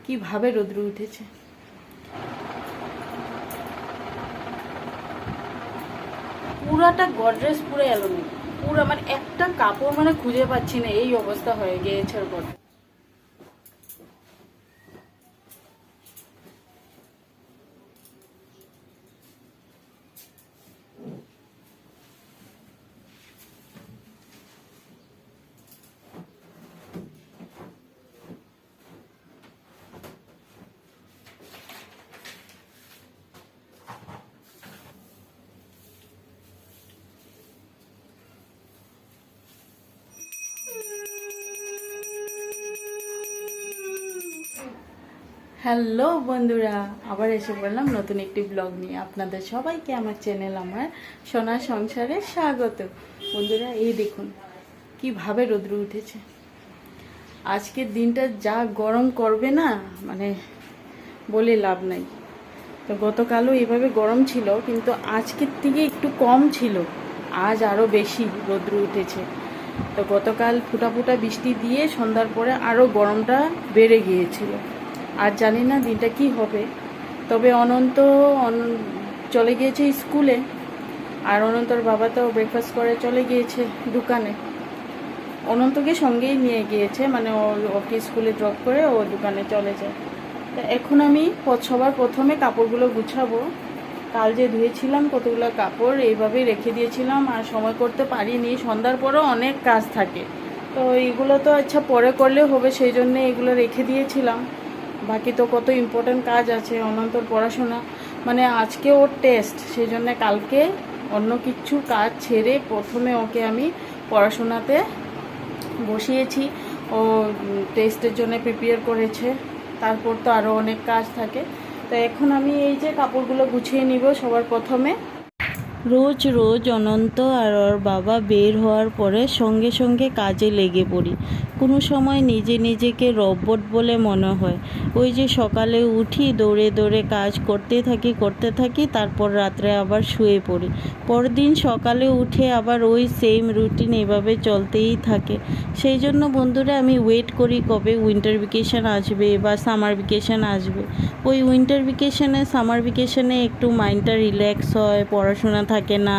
কিভাবে রোদ্র উঠেছে। পুরাটা গডরেজ পুরো এলোমেলো, পুরো মানে একটা কাপড় মানে খুঁজে পাচ্ছি না, এই অবস্থা হয়ে গিয়েছে ওর। হ্যালো বন্ধুরা, আবার এসে বললাম নতুন একটি ব্লগ নিয়ে। আপনাদের সবাইকে আমার চ্যানেল আমার সোনার সংসারে স্বাগত। বন্ধুরা, এই দেখুন কিভাবে রোদ্র উঠেছে। আজকের দিনটা যা গরম করবে না, মানে বলে লাভ নাই। তো গতকালও এভাবে গরম ছিল, কিন্তু আজকের থেকে একটু কম ছিল, আজ আরও বেশি রোদ্র উঠেছে। তো গতকাল ফুটা ফুটা বৃষ্টি দিয়ে সন্ধ্যার পরে আরও গরমটা বেড়ে গিয়েছিল। আর জানি না দিনটা কি হবে। তবে অনন্ত চলে গিয়েছে স্কুলে, আর অনন্তর বাবা তো ব্রেকফাস্ট করে চলে গিয়েছে দোকানে। অনন্তকে সঙ্গেই নিয়ে গিয়েছে, মানে ওকে স্কুলে ড্রপ করে ও দোকানে চলে যায়। তো এখন আমি সবার প্রথমে কাপড়গুলো গুছাবো। কাল যে ধুয়েছিলাম কতগুলো কাপড় এইভাবেই রেখে দিয়েছিলাম, আর সময় করতে পারিনি। সন্ধ্যার পরেও অনেক কাজ থাকে, তো এইগুলো তো আচ্ছা পরে করলে হবে, সেই জন্যে এগুলো রেখে দিয়েছিলাম। বাকি তো কত ইম্পর্টেন্ট কাজ আছে, অনন্তর পড়াশোনা, মানে আজকে ওর টেস্ট, সেই জন্যে কালকে অন্য কিছু কাজ ছেড়ে প্রথমে ওকে আমি পড়াশোনাতে বসিয়েছি। ও টেস্টের জন্য প্রিপেয়ার করেছে, তারপর তো আরও অনেক কাজ থাকে। তো এখন আমি এই যে কাপড়গুলো গুছিয়ে নিব সবার প্রথমে। রোজ রোজ অনন্ত আর ওর বাবা বের হওয়ার পরে সঙ্গে সঙ্গে কাজে লেগে পড়ি। কোনো সময় নিজে নিজেকে রোবট বলে মনে হয়। ওই যে সকালে উঠি, দৌড়ে দৌড়ে কাজ করতে থাকি, তারপর রাত্রে আবার শুয়ে পড়ি। পরদিন সকালে উঠে আবার ওই সেম রুটিন এভাবে চলতেই থাকে। সেই জন্য বন্ধুরা, আমি ওয়েট করি কবে উইন্টার ভ্যাকেশন আসবে বা সামার ভ্যাকেশন আসবে। ওই উইন্টার ভ্যাকেশনে, সামার ভ্যাকেশনে একটু মাইন্ডটা রিল্যাক্স হয়, পড়াশোনা থাকে না,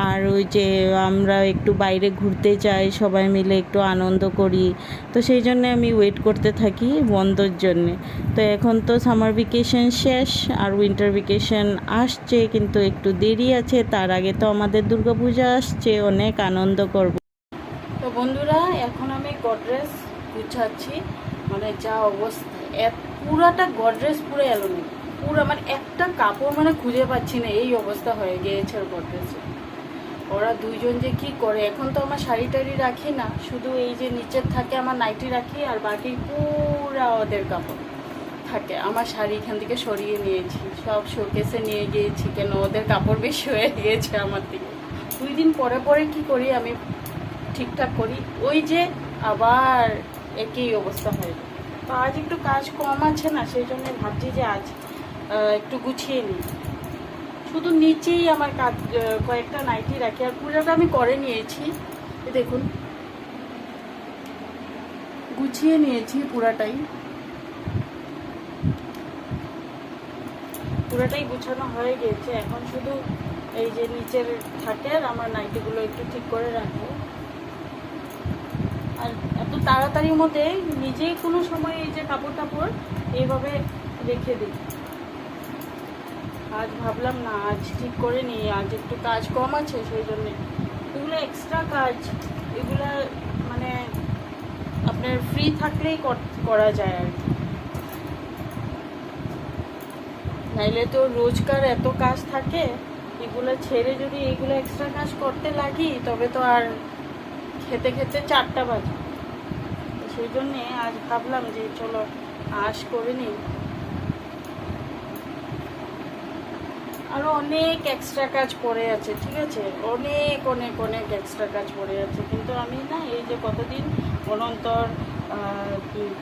আর ওই যে আমরা একটু বাইরে ঘুরতে যাই, সবাই মিলে একটু আনন্দ করি। তো সেই জন্যে আমি ওয়েট করতে থাকি বন্ধর জন্যে। তো এখন তো সামার ভ্যাকেশন শেষ আর উইন্টার ভ্যাকেশন আসছে, কিন্তু একটু দেরি আছে। তার আগে তো আমাদের দুর্গাপূজা আসছে, অনেক আনন্দ করব। তো বন্ধুরা, এখন আমি গডরেজ গুছাচ্ছি। মানে যা অবস্থা, পুরাটা গডরেজ পুরো এলোমেলো, পুরো মানে একটা কাপড় মানে খুঁজে পাচ্ছি না, এই অবস্থা হয়ে গিয়েছে গডরেজে। ওরা দুইজন যে কি করে। এখন তো আমার শাড়ি টাড়ি রাখি না, শুধু এই যে নিচের থাকে আমার নাইটি রাখি, আর বাকি পুরা ওদের কাপড় থাকে। আমার শাড়ি এখান থেকে সরিয়ে নিয়েছি, সব শোকেসে নিয়ে গিয়েছি, কেন ওদের কাপড় বেশি হয়ে গিয়েছে আমার থেকে। 2 দিন পরে পরে কি করি আমি, ঠিকঠাক করি, ওই যে আবার একই অবস্থা হয়। তো আজ একটু কাজ কম আছে না, সেই জন্য ভাবছি যে আজ একটু গুছিয়ে নিই। শুধু নিচেই আমার কাজ, কয়েকটা নাইটি রাখি, আর পুরোটা আমি করে নিয়েছি। দেখুন গুছিয়ে নিয়েছি পুরাটাই গুছানো হয়ে গেছে। এখন শুধু এই যে নিচের থাকে আর আমার নাইটিগুলো একটু ঠিক করে রাখবো। আর এত তাড়াতাড়ির মধ্যে নিজেই কোনো সময় এই যে কাপড় টাপড় এইভাবে রেখে দিই। আজ ভাবলাম না, আজ ঠিক করে নিই, আজ একটু কাজ কম আছে, সেই জন্যে এগুলো এক্সট্রা কাজ, এগুলো মানে আপনার ফ্রি থাকলেই করা যায় আর কি। নাইলে তো রোজকার এত কাজ থাকে, এগুলো ছেড়ে যদি এগুলো এক্সট্রা কাজ করতে লাগি, তবে তো আর খেতে খেতে 4টা বাজে। সেই জন্যে আজ ভাবলাম যে চলো আজ করে নিই। আরও অনেক এক্সট্রা কাজ পড়ে আছে, ঠিক আছে, অনেক অনেক অনেক এক্সট্রা কাজ পড়ে আছে। কিন্তু আমি না, এই যে কতদিন অনন্তর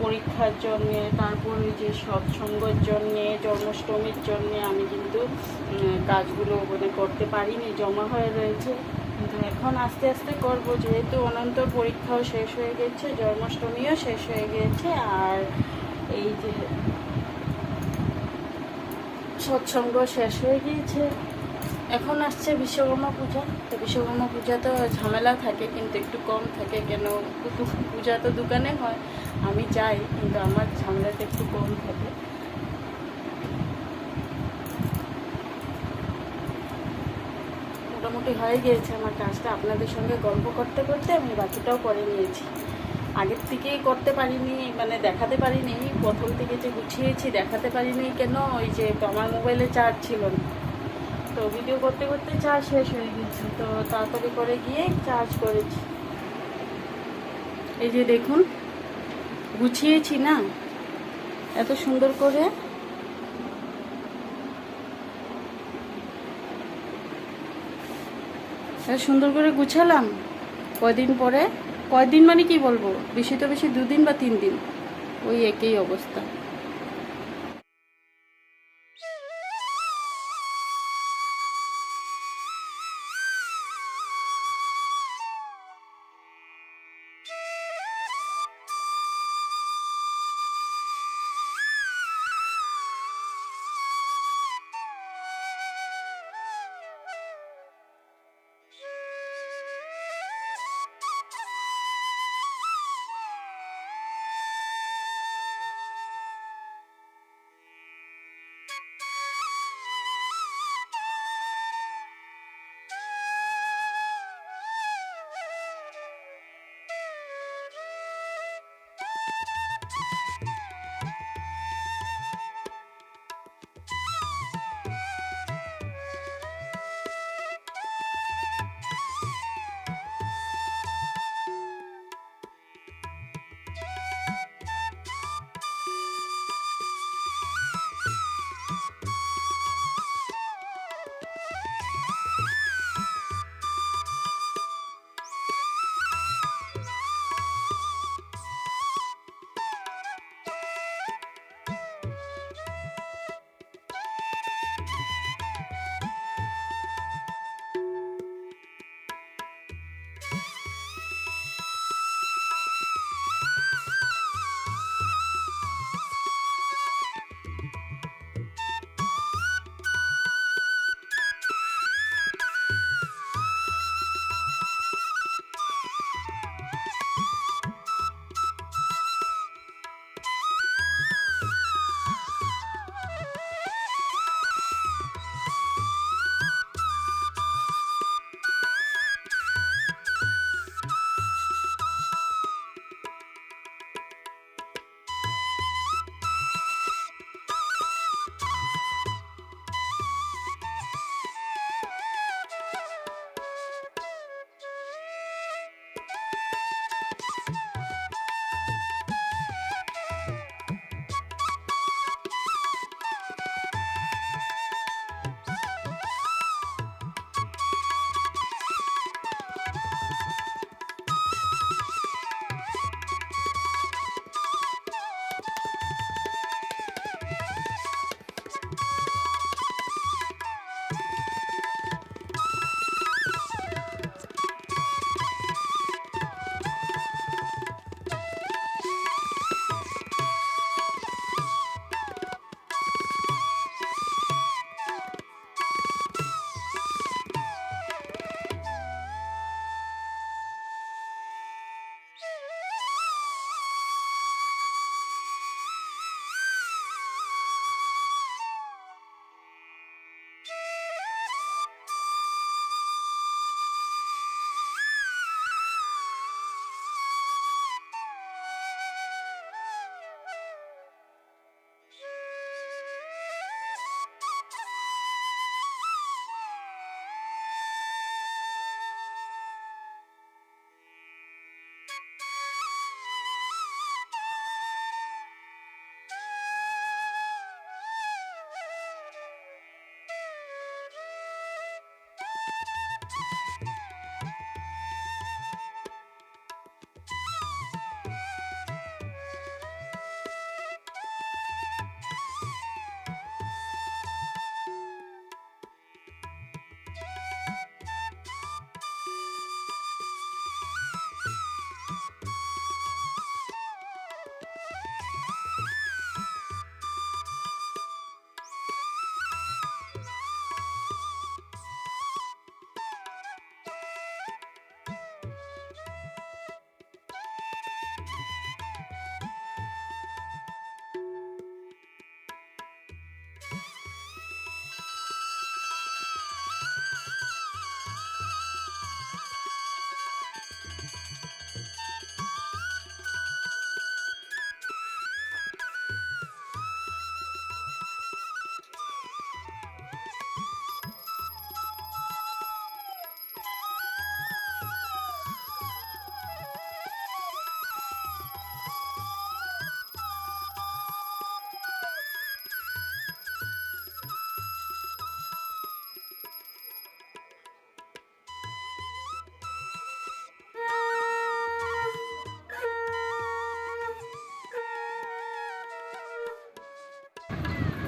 পরীক্ষার জন্যে, তারপর ওই যে সৎসঙ্গের জন্যে, জন্মাষ্টমীর জন্যে আমি কিন্তু কাজগুলো মানে করতে পারিনি, জমা হয়ে রয়েছে। কিন্তু এখন আস্তে আস্তে করবো, যেহেতু অনন্তর পরীক্ষাও শেষ হয়ে গেছে, জন্মাষ্টমীও শেষ হয়ে গেছে, আর এই যে সৎসঙ্গ শেষ হয়ে গিয়েছে। এখন আসছে বিশ্বকর্মা পূজা। তো বিশ্বকর্মা পূজা তো ঝামেলা থাকে, কিন্তু একটু কম থাকে। কেন, পূজা তো দোকানে হয়, আমি যাই, কিন্তু আমার ঝামেলাটা একটু কম থাকে। মোটামুটি হয়ে গিয়েছে আমার কাজটা। আপনাদের সঙ্গে গল্প করতে করতে আমি বাকিটাও করে নিয়েছি। আগের থেকেই করতে পারিনি, মানে দেখাতে পারিনি, প্রথম থেকে যে গুছিয়েছি দেখাতে পারিনি। কেন, ওই যে আমার মোবাইলে চার্জ ছিল না, তো ভিডিও করতে করতে চার্জ শেষ হয়ে গেছে, তো তাড়াতাড়ি করে গিয়ে চার্জ করেছি। এই যে দেখুন, গুছিয়েছি না এত সুন্দর করে। এত সুন্দর করে গুছালাম। কয়দিন পরে, কয়দিন মানে কি বলবো, বেশি তো বেশি 2 দিন বা 3 দিন, ওই একই অবস্থা।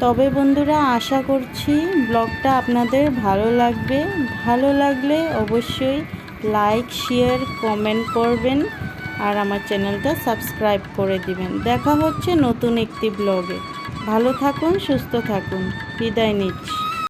তবে বন্ধুরা আশা করছি ব্লগটা আপনাদের ভালো লাগবে। ভালো লাগলে অবশ্যই লাইক শেয়ার কমেন্ট করবেন আর আমার চ্যানেলটা সাবস্ক্রাইব করে দিবেন। দেখা হচ্ছে নতুন একটি ব্লগে। ভালো থাকুন, সুস্থ থাকুন, বিদায় নিচ্ছি।